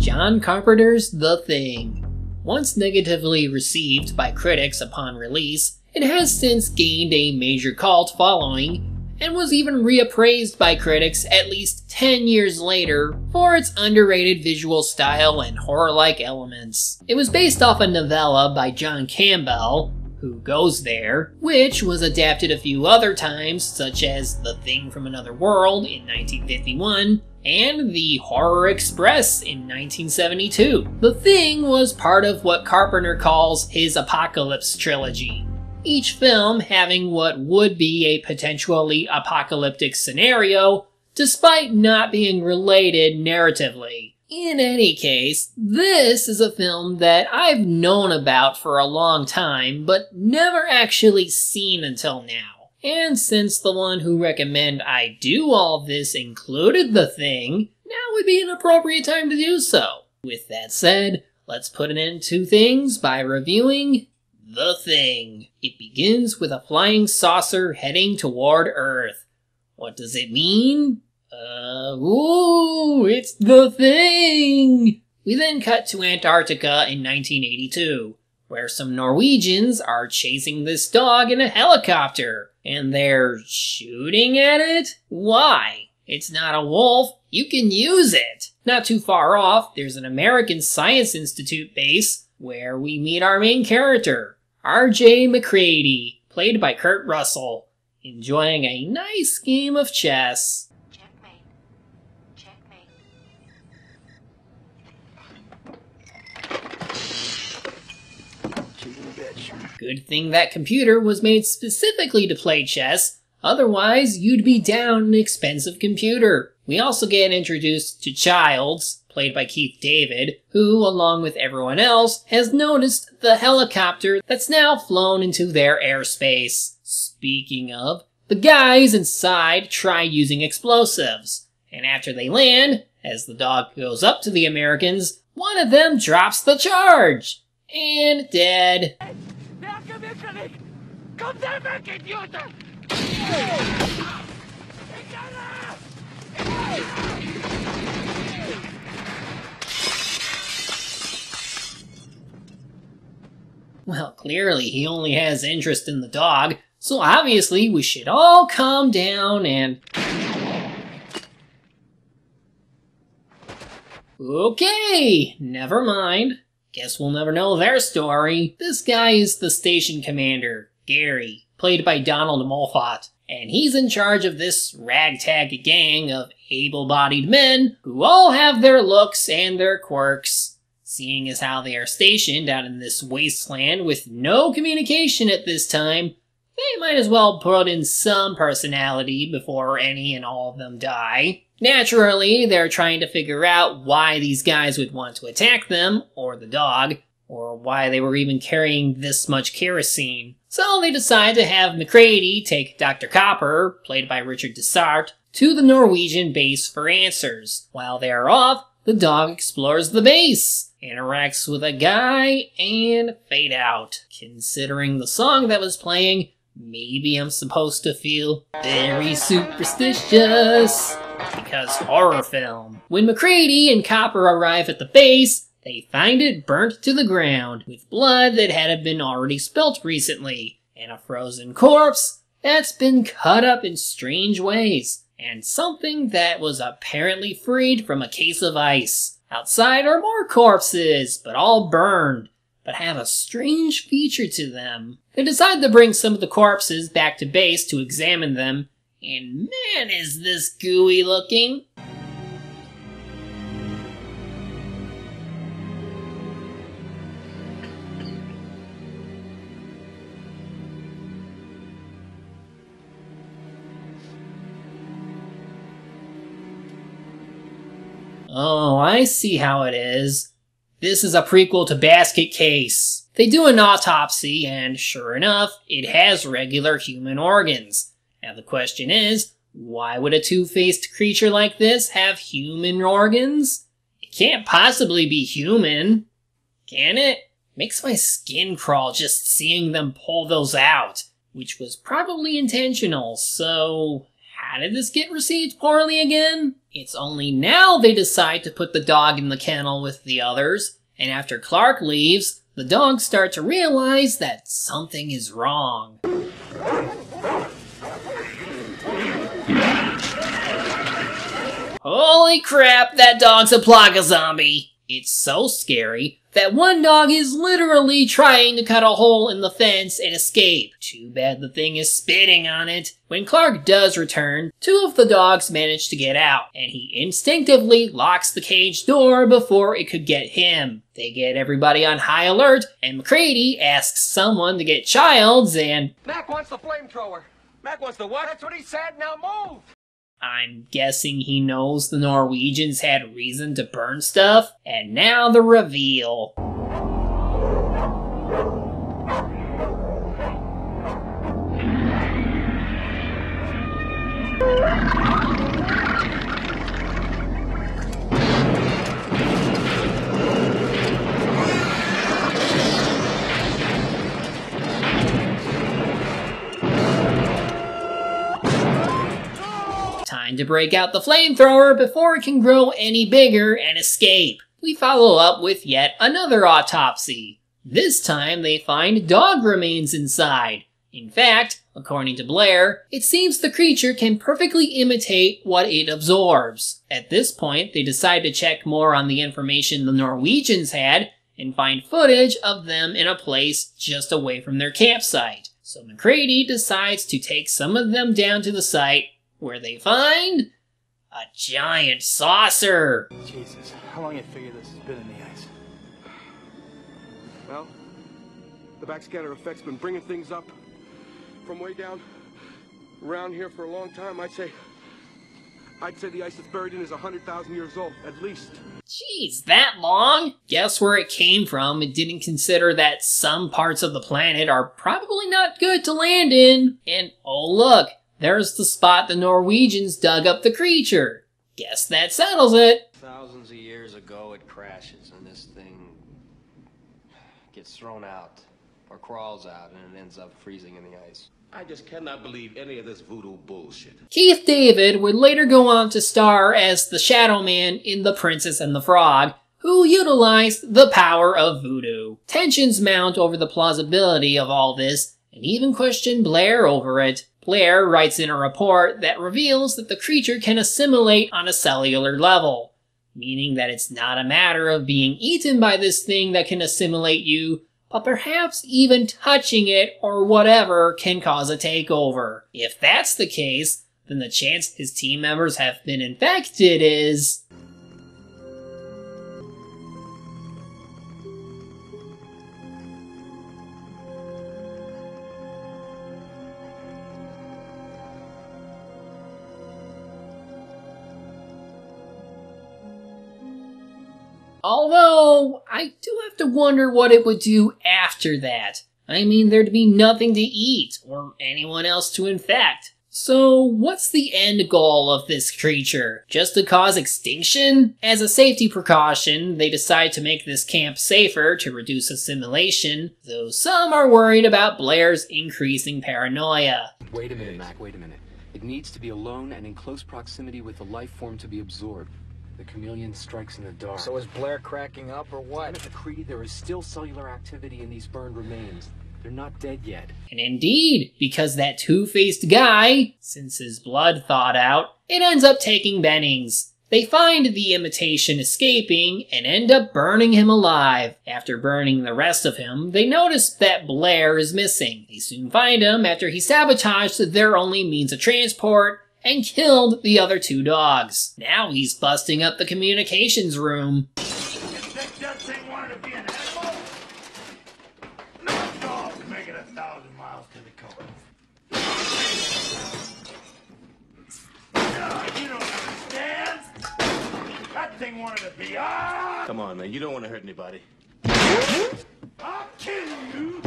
John Carpenter's The Thing. Once negatively received by critics upon release, it has since gained a major cult following, and was even reappraised by critics at least 10 years later for its underrated visual style and horror-like elements. It was based off a novella by John Campbell, Who Goes There, which was adapted a few other times, such as The Thing from Another World in 1951, and The Horror Express in 1972. The Thing was part of what Carpenter calls his Apocalypse trilogy, each film having what would be a potentially apocalyptic scenario, despite not being related narratively. In any case, this is a film that I've known about for a long time, but never actually seen until now. And since the one who recommended I do all this included The Thing, now would be an appropriate time to do so. With that said, let's put an end to things by reviewing The Thing. It begins with a flying saucer heading toward Earth. What does it mean? It's The Thing! We then cut to Antarctica in 1982, where some Norwegians are chasing this dog in a helicopter, and they're shooting at it? Why? It's not a wolf, you can use it! Not too far off, there's an American Science Institute base, where we meet our main character, R.J. McCready, played by Kurt Russell, enjoying a nice game of chess. Good thing that computer was made specifically to play chess, otherwise you'd be down an expensive computer. We also get introduced to Childs, played by Keith David, who, along with everyone else, has noticed the helicopter that's now flown into their airspace. Speaking of, the guys inside try using explosives, and after they land, as the dog goes up to the Americans, one of them drops the charge! And dead. Well, clearly he only has interest in the dog, so obviously we should all calm down and... Okay, never mind. Guess we'll never know their story. This guy is the station commander, Gary, played by Donald Moffat, and he's in charge of this ragtag gang of able-bodied men who all have their looks and their quirks. Seeing as how they are stationed out in this wasteland with no communication at this time, they might as well put in some personality before any and all of them die. Naturally, they're trying to figure out why these guys would want to attack them, or the dog, or why they were even carrying this much kerosene. So they decide to have McCready take Dr. Copper, played by Richard Dessart, to the Norwegian base for answers. While they are off, the dog explores the base, interacts with a guy, and fade out. Considering the song that was playing, maybe I'm supposed to feel very superstitious, because horror film. When McCready and Copper arrive at the base, they find it burnt to the ground, with blood that had been already spilt recently, and a frozen corpse that's been cut up in strange ways, and something that was apparently freed from a case of ice. Outside are more corpses, but all burned, but have a strange feature to them. They decide to bring some of the corpses back to base to examine them, and man is this gooey looking. Oh, I see how it is. This is a prequel to Basket Case. They do an autopsy, and sure enough, it has regular human organs. Now the question is, why would a two-faced creature like this have human organs? It can't possibly be human, can it? Makes my skin crawl just seeing them pull those out, which was probably intentional, so how How did this get received poorly again? It's only now they decide to put the dog in the kennel with the others, and after Clark leaves, the dogs start to realize that something is wrong. Holy crap, that dog's a plaga zombie! It's so scary that one dog is literally trying to cut a hole in the fence and escape. Too bad the thing is spitting on it. When Clark does return, 2 of the dogs manage to get out, and he instinctively locks the cage door before it could get him. They get everybody on high alert, and McCready asks someone to get Childs, and Mac wants the flamethrower. Mac wants the what? That's what he said, now move! I'm guessing he knows the Norwegians had reason to burn stuff, and now the reveal. Time to break out the flamethrower before it can grow any bigger and escape. We follow up with yet another autopsy. This time they find dog remains inside. In fact, according to Blair, it seems the creature can perfectly imitate what it absorbs. At this point, they decide to check more on the information the Norwegians had and find footage of them in a place just away from their campsite. So McCready decides to take some of them down to the site, where they find a giant saucer. Jesus, how long you figure this has been in the ice? Well, the backscatter effect's been bringing things up from way down around here for a long time. I'd say the ice it's buried in is 100,000 years old, at least. Jeez, that long? Guess where it came from and didn't consider that some parts of the planet are probably not good to land in. And oh look, there's the spot the Norwegians dug up the creature. Guess that settles it. Thousands of years ago it crashes and this thing gets thrown out or crawls out and it ends up freezing in the ice. I just cannot believe any of this voodoo bullshit. Keith David would later go on to star as the Shadow Man in The Princess and the Frog, who utilized the power of voodoo. Tensions mount over the plausibility of all this, and even question Blair over it. Blair writes in a report that reveals that the creature can assimilate on a cellular level, meaning that it's not a matter of being eaten by this thing that can assimilate you, but perhaps even touching it or whatever can cause a takeover. If that's the case, then the chance his team members have been infected is... Although, I do have to wonder what it would do after that. I mean, there'd be nothing to eat, or anyone else to infect. So, what's the end goal of this creature? Just to cause extinction? As a safety precaution, they decide to make this camp safer to reduce assimilation, though some are worried about Blair's increasing paranoia. Wait a minute, Mac, wait a minute. It needs to be alone and in close proximity with the life form to be absorbed. The chameleon strikes in the dark. So is Blair cracking up or what? McCready, there is still cellular activity in these burned remains. They're not dead yet. And indeed, because that two-faced guy, since his blood thawed out, it ends up taking Bennings. They find the imitation escaping and end up burning him alive. After burning the rest of him, they notice that Blair is missing. They soon find him after he sabotaged their only means of transport and killed the other 2 dogs. Now he's busting up the communications room. You think that thing wanted to be an animal? No dog making 1,000 miles to the coast. You don't understand. That thing wanted to be ours. Come on, man. You don't want to hurt anybody. I'll kill you.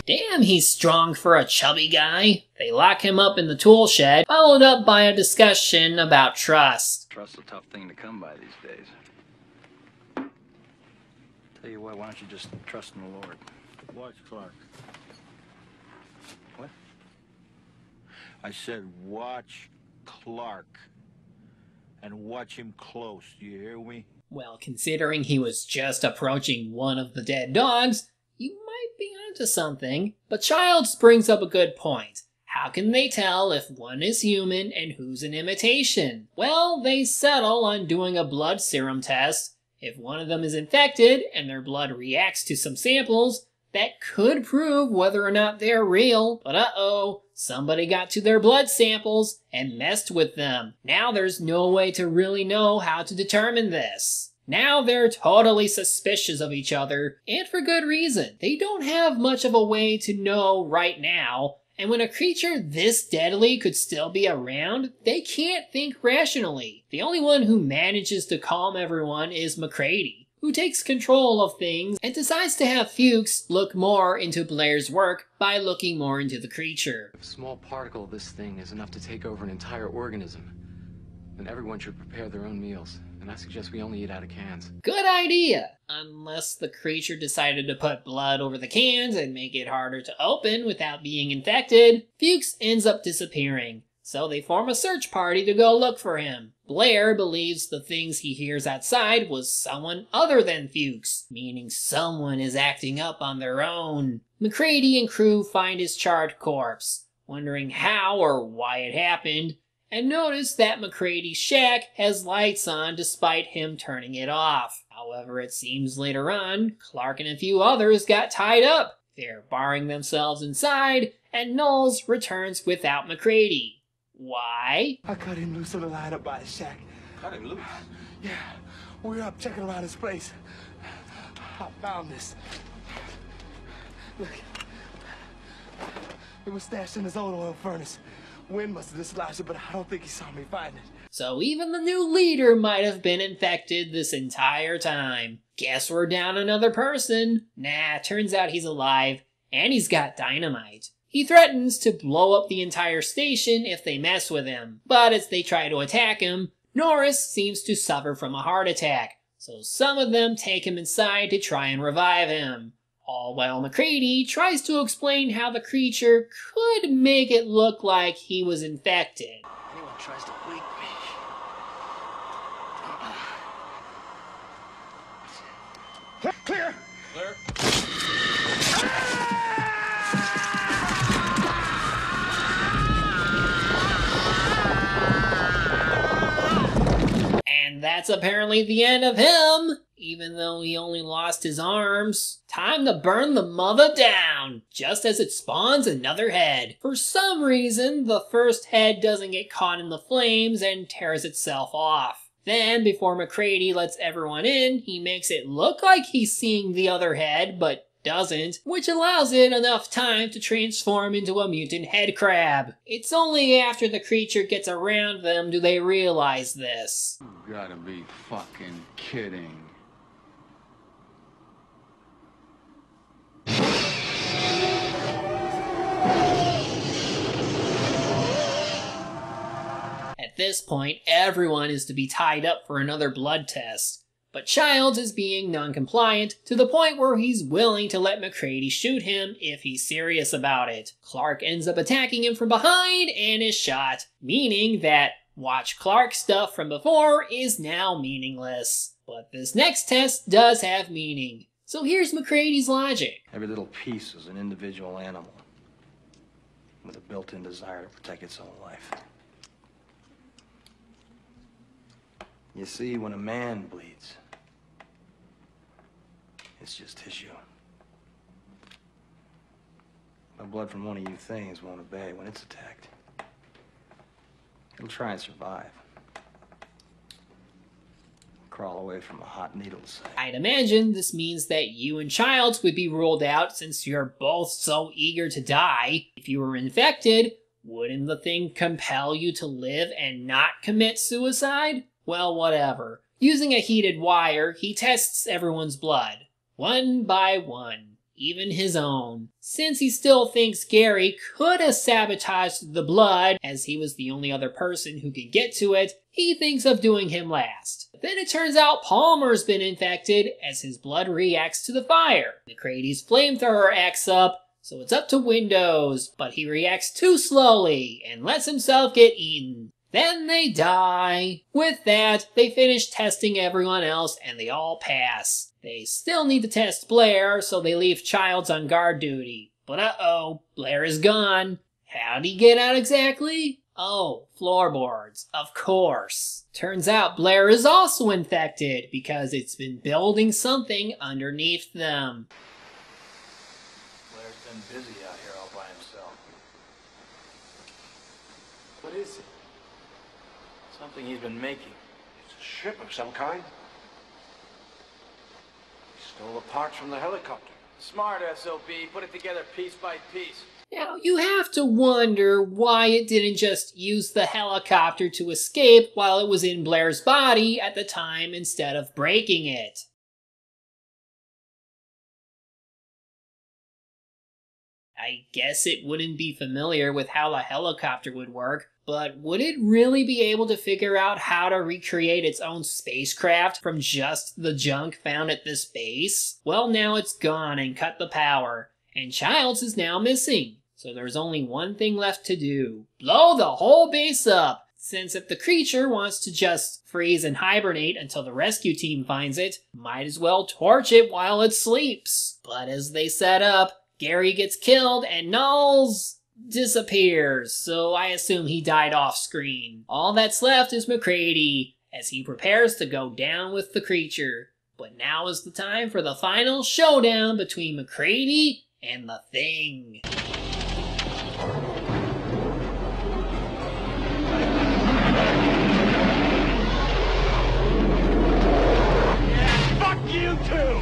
Damn, he's strong for a chubby guy. They lock him up in the tool shed, followed up by a discussion about trust. Trust's a tough thing to come by these days. Tell you what, why don't you just trust in the Lord? Watch Clark. What? I said watch Clark. And watch him close, do you hear me? Well, considering he was just approaching one of the dead dogs, you might be onto something. But Childs brings up a good point. How can they tell if one is human and who's an imitation? Well, they settle on doing a blood serum test. If one of them is infected and their blood reacts to some samples, that could prove whether or not they're real. But uh-oh, somebody got to their blood samples and messed with them. Now there's no way to really know how to determine this. Now they're totally suspicious of each other, and for good reason. They don't have much of a way to know right now, and when a creature this deadly could still be around, they can't think rationally. The only one who manages to calm everyone is McCready, who takes control of things and decides to have Fuchs look more into Blair's work by looking more into the creature. If a small particle of this thing is enough to take over an entire organism, then everyone should prepare their own meals. And I suggest we only eat out of cans. Good idea! Unless the creature decided to put blood over the cans and make it harder to open without being infected, Fuchs ends up disappearing. So they form a search party to go look for him. Blair believes the things he hears outside was someone other than Fuchs, meaning someone is acting up on their own. McCready and crew find his charred corpse, wondering how or why it happened, and notice that McCready's shack has lights on despite him turning it off. However, it seems later on, Clark and a few others got tied up. They're barring themselves inside, and Knowles returns without McCready. Why? I cut him loose on the line up by the shack. Cut him loose. Yeah, we were up checking around his place. I found this. Look. It was stashed in his old oil furnace. Wind must have dislodged it, but I don't think he saw me find it. So even the new leader might have been infected this entire time. Guess we're down another person. Nah, turns out he's alive, and he's got dynamite. He threatens to blow up the entire station if they mess with him, but as they try to attack him, Norris seems to suffer from a heart attack, so some of them take him inside to try and revive him. All while McCready tries to explain how the creature could make it look like he was infected. Anyone tries to wake me. Clear! Clear. And that's apparently the end of him, even though he only lost his arms. Time to burn the mother down, just as it spawns another head. For some reason, the first head doesn't get caught in the flames and tears itself off. Then, before McCready lets everyone in, he makes it look like he's seeing the other head, but doesn't, which allows it enough time to transform into a mutant head crab. It's only after the creature gets around them do they realize this. You gotta be fucking kidding. At this point, everyone is to be tied up for another blood test. But Childs is being non-compliant to the point where he's willing to let McCready shoot him if he's serious about it. Clark ends up attacking him from behind and is shot, meaning that Watch Clark stuff from before is now meaningless. But this next test does have meaning. So here's McCready's logic. Every little piece is an individual animal with a built-in desire to protect its own life. You see, when a man bleeds, it's just tissue. The blood from one of you things won't obey when it's attacked. It'll try and survive. Crawl away from a hot needle site. I'd imagine this means that you and Childs would be ruled out since you're both so eager to die. If you were infected, wouldn't the thing compel you to live and not commit suicide? Well, whatever. Using a heated wire, he tests everyone's blood. One by one. Even his own. Since he still thinks Gary could have sabotaged the blood, as he was the only other person who could get to it, he thinks of doing him last. But then it turns out Palmer's been infected, as his blood reacts to the fire. McCready's flamethrower acts up, So it's up to Windows, but he reacts too slowly and lets himself get eaten. Then they die. With that, they finish testing everyone else and they all pass. They still need to test Blair, so they leave Childs on guard duty. But uh-oh, Blair is gone. How'd he get out exactly? Oh, floorboards, of course. Turns out Blair is also infected because it's been building something underneath them. Blair's been busy out here all by himself. What is it? Something he's been making. It's a ship of some kind. He stole the parts from the helicopter. Smart SOB, put it together piece by piece. Now, you have to wonder why it didn't just use the helicopter to escape while it was in Blair's body at the time instead of breaking it. I guess it wouldn't be familiar with how a helicopter would work, but would it really be able to figure out how to recreate its own spacecraft from just the junk found at this base? Well, now it's gone and cut the power, and Childs is now missing. So there's only one thing left to do. Blow the whole base up! Since if the creature wants to just freeze and hibernate until the rescue team finds it, might as well torch it while it sleeps. But as they set up, Gary gets killed and Knowles disappears, so I assume he died off screen. All that's left is McCready, as he prepares to go down with the creature. But now is the time for the final showdown between McCready and the Thing. Fuck you too!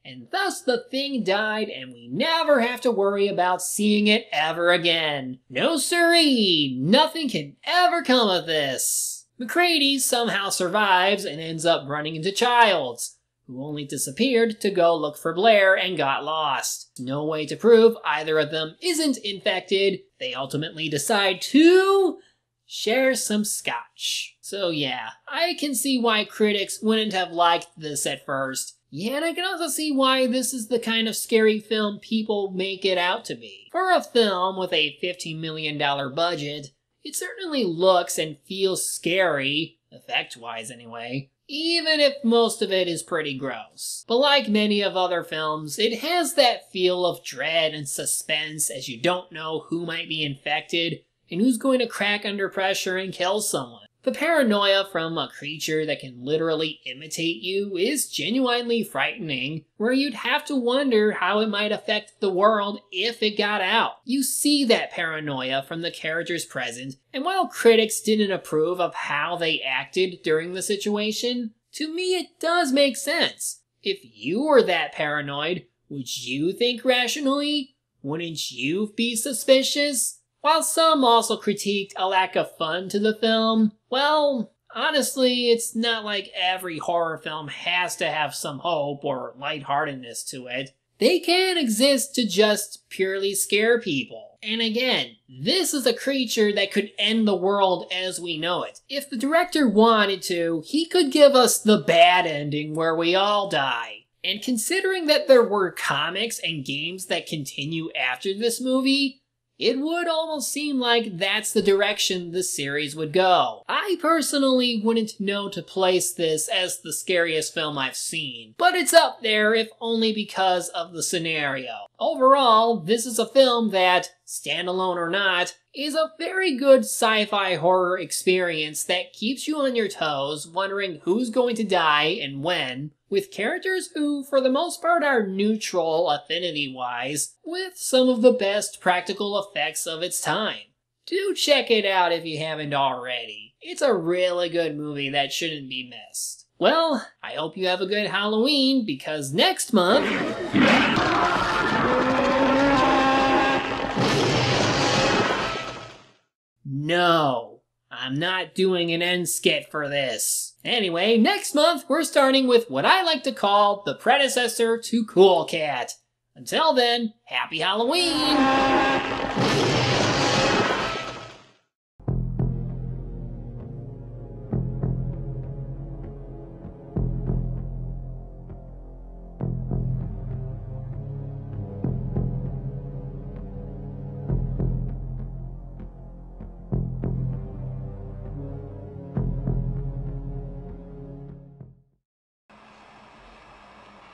And thus the Thing died, and we never have to worry about seeing it ever again. No siree! Nothing can ever come of this. McCready somehow survives and ends up running into Childs, who only disappeared to go look for Blair and got lost. No way to prove either of them isn't infected. They ultimately decide to share some scotch. So yeah, I can see why critics wouldn't have liked this at first. Yeah, and I can also see why this is the kind of scary film people make it out to be. For a film with a $15 million budget, it certainly looks and feels scary, effect-wise anyway, even if most of it is pretty gross. But like many of other films, it has that feel of dread and suspense as you don't know who might be infected and who's going to crack under pressure and kill someone. The paranoia from a creature that can literally imitate you is genuinely frightening, where you'd have to wonder how it might affect the world if it got out. You see that paranoia from the characters present, and while critics didn't approve of how they acted during the situation, to me it does make sense. If you were that paranoid, would you think rationally? Wouldn't you be suspicious? While some also critiqued a lack of fun to the film, well, honestly, it's not like every horror film has to have some hope or lightheartedness to it. They can exist to just purely scare people. And again, this is a creature that could end the world as we know it. If the director wanted to, he could give us the bad ending where we all die. And considering that there were comics and games that continue after this movie, it would almost seem like that's the direction the series would go. I personally wouldn't know to place this as the scariest film I've seen, but it's up there if only because of the scenario. Overall, this is a film that, standalone or not, is a very good sci-fi horror experience that keeps you on your toes, wondering who's going to die and when, with characters who, for the most part, are neutral affinity-wise, with some of the best practical effects of its time. Do check it out if you haven't already. It's a really good movie that shouldn't be missed. Well, I hope you have a good Halloween, because next month... No, I'm not doing an end skit for this. Anyway, next month we're starting with what I like to call the predecessor to Cool Cat. Until then, happy Halloween!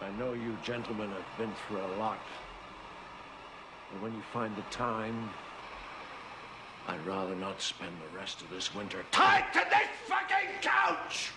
I know you gentlemen have been through a lot. And when you find the time, I'd rather not spend the rest of this winter tied to this fucking couch!